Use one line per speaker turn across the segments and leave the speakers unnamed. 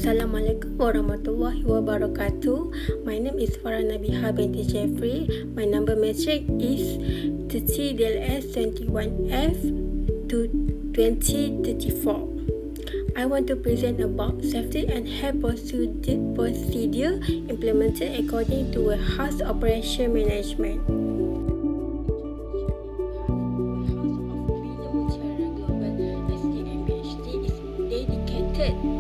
Assalamualaikum warahmatullahi wabarakatuh. My name is Farah Nabiha binti Jeffrey. My number matric is 30DLS21F to 2034. I want to present about safety and health procedure implemented according to warehouse operation management.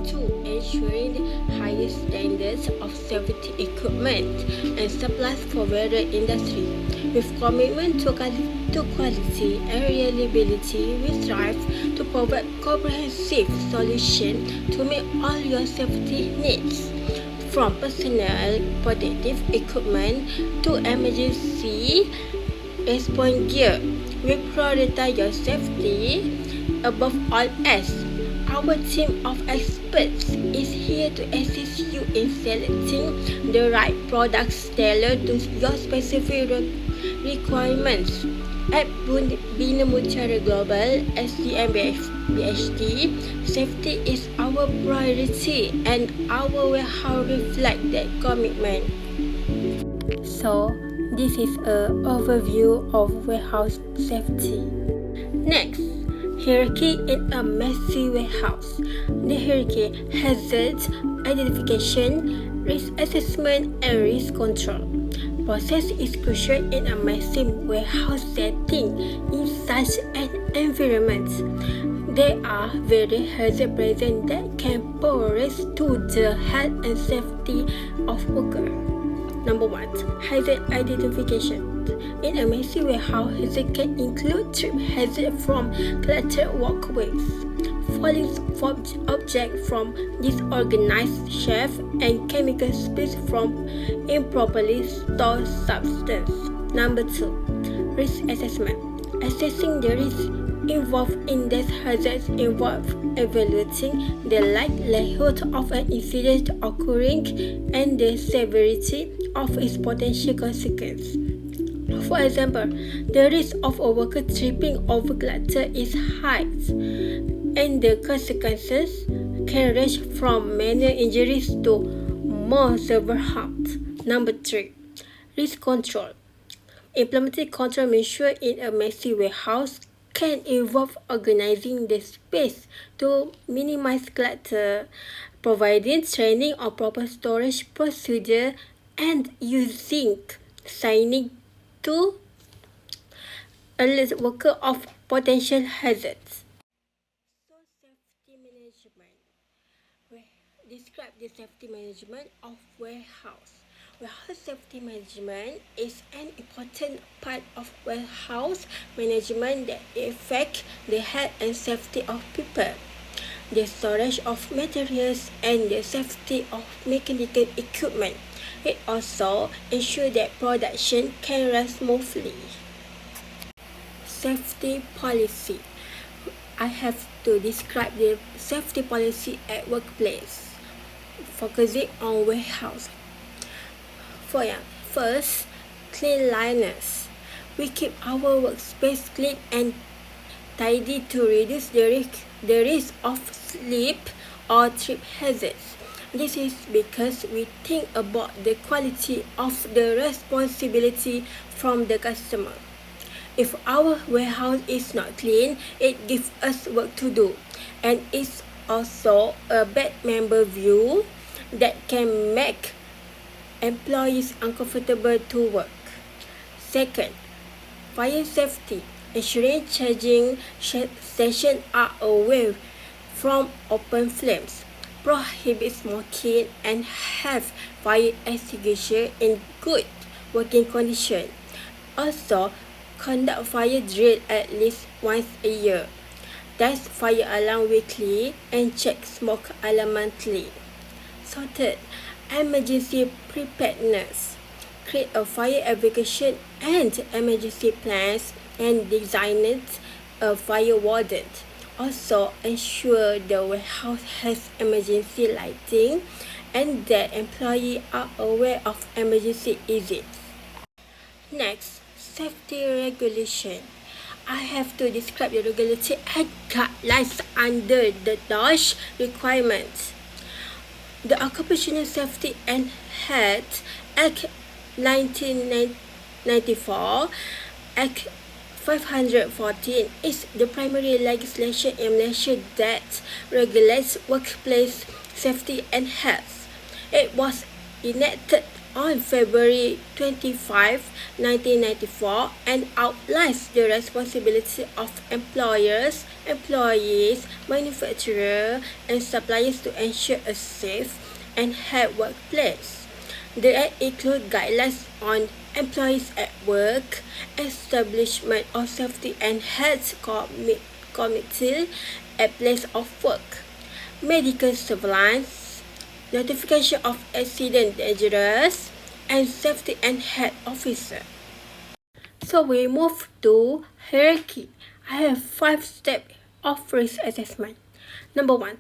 To ensuring the highest standards of safety equipment and supplies for various industry. With commitment to quality and reliability, we strive to provide comprehensive solutions to meet all your safety needs. From personal protective equipment to emergency response gear, we prioritize your safety above all else. Our team of experts is here to assist you in selecting the right products tailored to your specific requirements. At Bina Mutiara Global SDM-BHT, safety is our priority and our warehouse reflect that commitment. So, this is an overview of warehouse safety. Next, hierarchy in a messy warehouse. The hierarchy: hazard identification, risk assessment, and risk control. Process is crucial in a messy warehouse setting. In such an environment, there are various hazards present that can pose risk to the health and safety of workers. Number 1. Hazard identification. In a messy warehouse, hazard can include trip hazard from cluttered walkways, falling objects from disorganized shelves, and chemical spills from improperly stored substance. Number 2. Risk assessment. Assessing the risk involved in these hazards involves evaluating the likelihood of an incident occurring and the severity of its potential consequences. For example, the risk of a worker tripping over clutter is high, and the consequences can range from minor injuries to more severe harm. Number 3. Risk control. Implementing control measures in a messy warehouse can involve organizing the space to minimize clutter, providing training on proper storage procedure, and using signing to alert workers of potential hazards. So, safety management. Describe the safety management of warehouse. Warehouse safety management is an important part of warehouse management that affects the health and safety of people, the storage of materials, and the safety of mechanical equipment. It also ensures that production can run smoothly. Safety policy. I have to describe the safety policy at workplace, focusing on warehouse. First, cleanliness. We keep our workspace clean and tidy to reduce the risk of slip or trip hazards. This is because we think about the quality of the responsibility from the customer. If our warehouse is not clean, it gives us work to do, and it's also a bad member view that can make employees uncomfortable to work. Second, fire safety. Ensuring charging stations are away from open flames, prohibit smoking, and have fire extinguisher in good working condition. Also, conduct fire drill at least once a year. Test fire alarm weekly and check smoke alarm monthly. So third, emergency preparedness. Create a fire evacuation and emergency plans and design a fire warden. Also, ensure the warehouse has emergency lighting and that employees are aware of emergency exits. Next, safety regulation. I have to describe the regulatory and guidelines under the DOSH requirements. The Occupational Safety and Health Act 1994, Act 514 is the primary legislation in Malaysia that regulates workplace safety and health. It was enacted on February 25, 1994 and outlines the responsibility of employers, employees, manufacturers, and suppliers to ensure a safe and healthy workplace. The Act includes guidelines on employees at work, establishment of safety and health committee at place of work, medical surveillance, notification of accident dangerous, and safety and health officer. So we move to hierarchy. I have 5 steps of risk assessment. Number 1,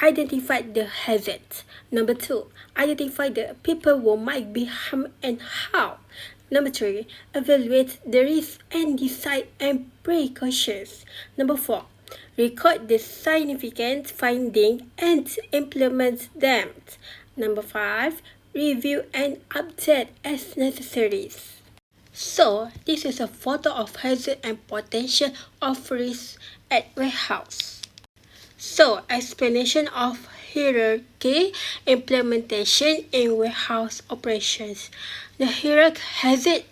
identify the hazard. Number 2, identify the people who might be harmed and how. Number 3, evaluate the risk and decide and precautions. Number 4, record the significant findings and implement them. Number 5, review and update as necessary. So, this is a photo of hazard and potential of risk at warehouse. So, explanation of hierarchy implementation in warehouse operations. The hierarchy hazard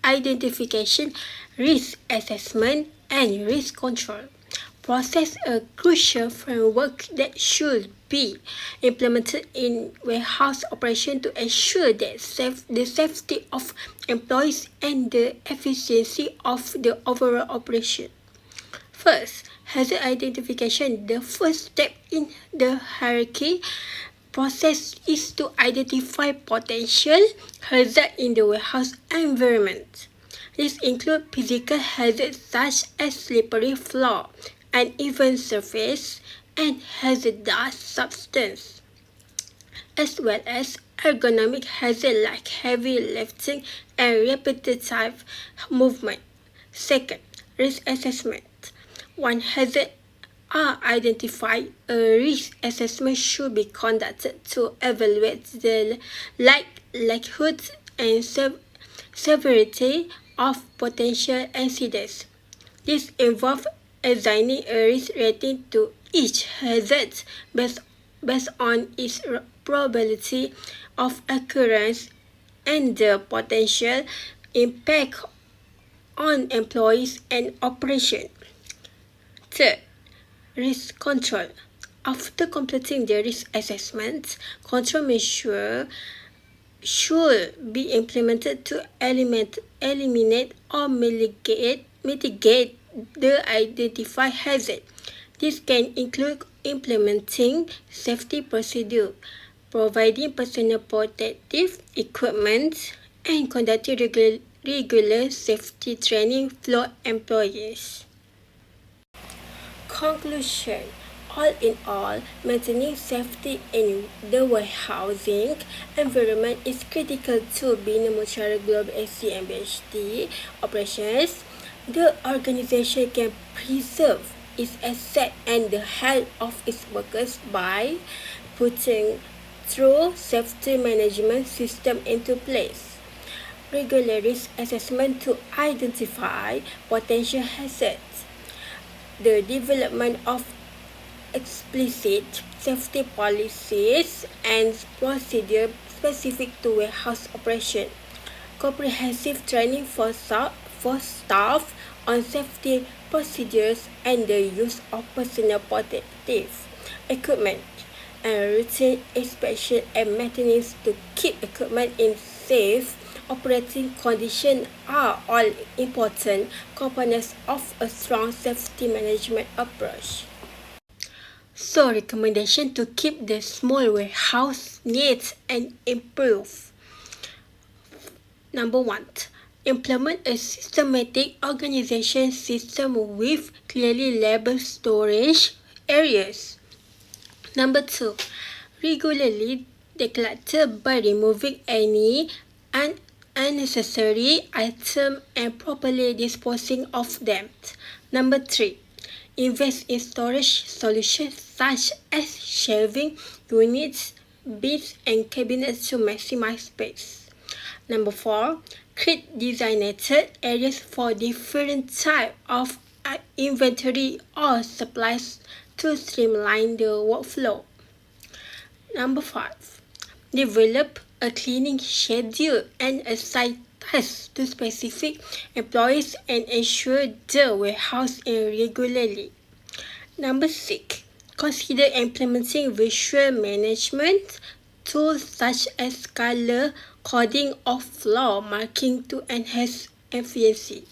identification, risk assessment, and risk control process a crucial framework that should be implemented in warehouse operation to ensure that the safety of employees and the efficiency of the overall operation. First, hazard identification. The first step in the hierarchy process is to identify potential hazards in the warehouse environment. This includes physical hazards such as slippery floor, uneven surface, and hazardous substance, as well as ergonomic hazards like heavy lifting and repetitive movement. Second, risk assessment. Once hazards are identified, a risk assessment should be conducted to evaluate the likelihood and severity of potential incidents. This involves assigning a risk rating to each hazard based on its probability of occurrence and the potential impact on employees and operation. Third, risk control. After completing the risk assessment, control measures should be implemented to eliminate or mitigate the identified hazard. This can include implementing safety procedures, providing personal protective equipment, and conducting regular safety training for employees. Conclusion. All in all, maintaining safety in the warehousing environment is critical to Bina Mutiara Global SC and BHT operations. The organization can preserve its asset and the health of its workers by putting through safety management system into place, regular risk assessment to identify potential hazards, the development of explicit safety policies and procedures specific to warehouse operation, comprehensive training for staff on safety procedures and the use of personal protective equipment, and routine inspection and maintenance to keep equipment in safe operating condition are all important components of a strong safety management approach. So, recommendation to keep the small warehouse neat and improve. Number 1, implement a systematic organization system with clearly labeled storage areas. Number 2, regularly declutter by removing any unnecessary item and properly disposing of them. Number 3, invest in storage solutions such as shelving units, bins and cabinets to maximize space. Number 4, create designated areas for different types of inventory or supplies to streamline the workflow. Number 5, develop a cleaning schedule and assign tasks to specific employees and ensure the warehouse is regularly. Number 6, consider implementing visual management tools such as color coding or floor marking to enhance efficiency.